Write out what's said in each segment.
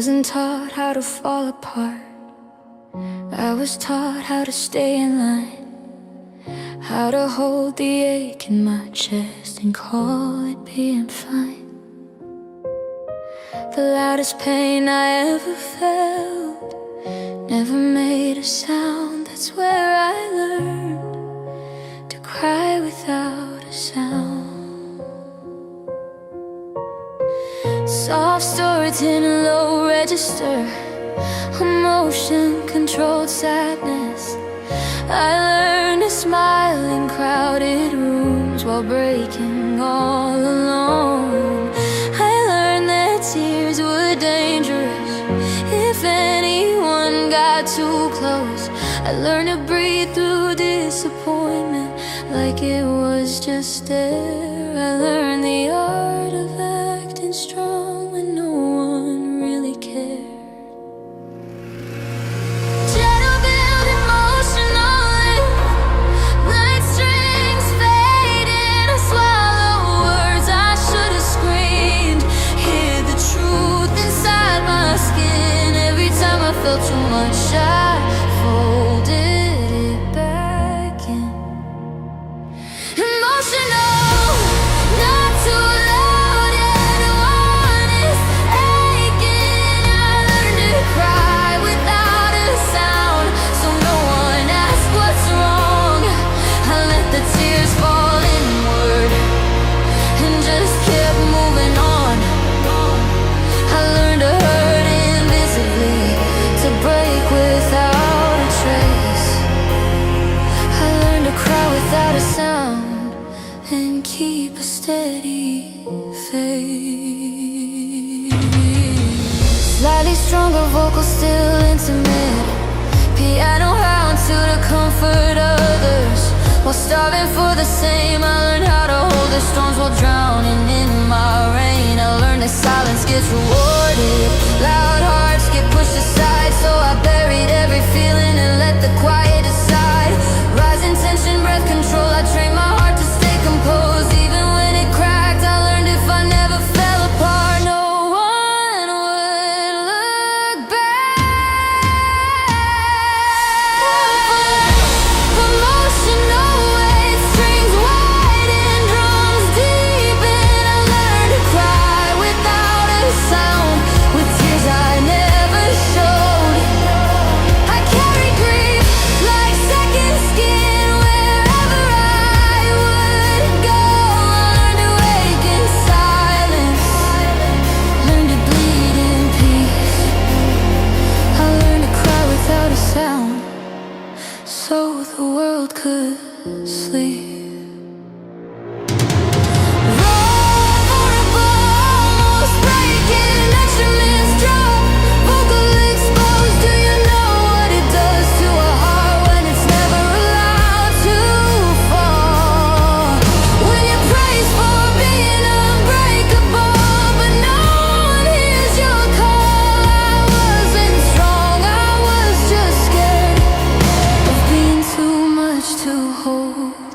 wasn't taught how to fall apart. I was taught how to stay in line, how to hold the ache in my chest and call it being fine. The loudest pain I ever felt never made a sound. That's where I learned to cry without a sound. Soft storage in a low register, emotion-controlled sadness. I learned to smile in crowded rooms while breaking all alone. I learned that tears were dangerous if anyone got too close. I learned to breathe through disappointment like it was just air. I learned the art of acting strong when no one really cared. Felt too much, I folded it back in. Emotional, not too loud, and one is aching. I learned to cry without a sound, so no one asked what's wrong. I let the tears fall inward and just kept moving on. I learned to hurt invisibly, to break without a trace. I learned to cry without a sound and keep a steady face. Slightly stronger vocals, still intimate. Piano round to the comfort others. While starving for the same, I learned how to hold the storms while drowning in my rain. I learned that silence gets rewarded, loud hearts get pushed aside. So I buried every feeling and let the quiet decide. Rising tension, breath control, I trained my heart to stay composed. Even when it cracked, I learned if I never fell apart, no one would look back. Emotional waves, strings wide and drums deep, and I learned to cry without a sound, with tears I never showed. I carry grief like second skin wherever I would go. I learned to wake in silence, learned to bleed in peace. I learned to cry without a sound, so the world could sleep.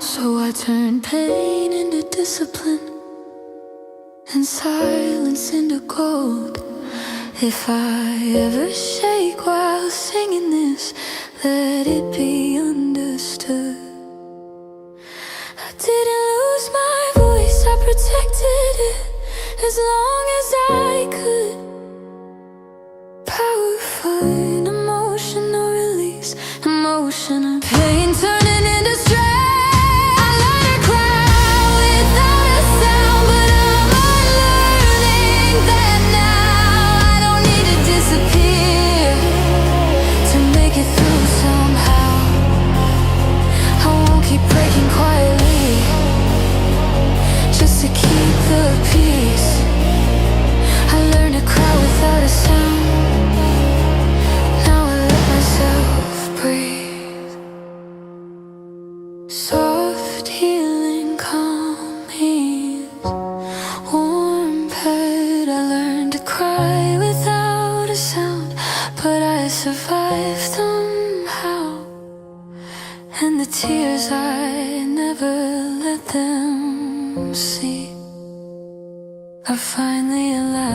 So I turned pain into discipline and silence into gold. If I ever shake while singing this, let it be understood. I didn't lose my voice, I protected it as long as I could. Powerful emotional release, emotional pain turning into strength. Soft healing, calm hands, warm pet. I learned to cry without a sound, but I survived somehow. And the tears, I never let them see, are finally allowed.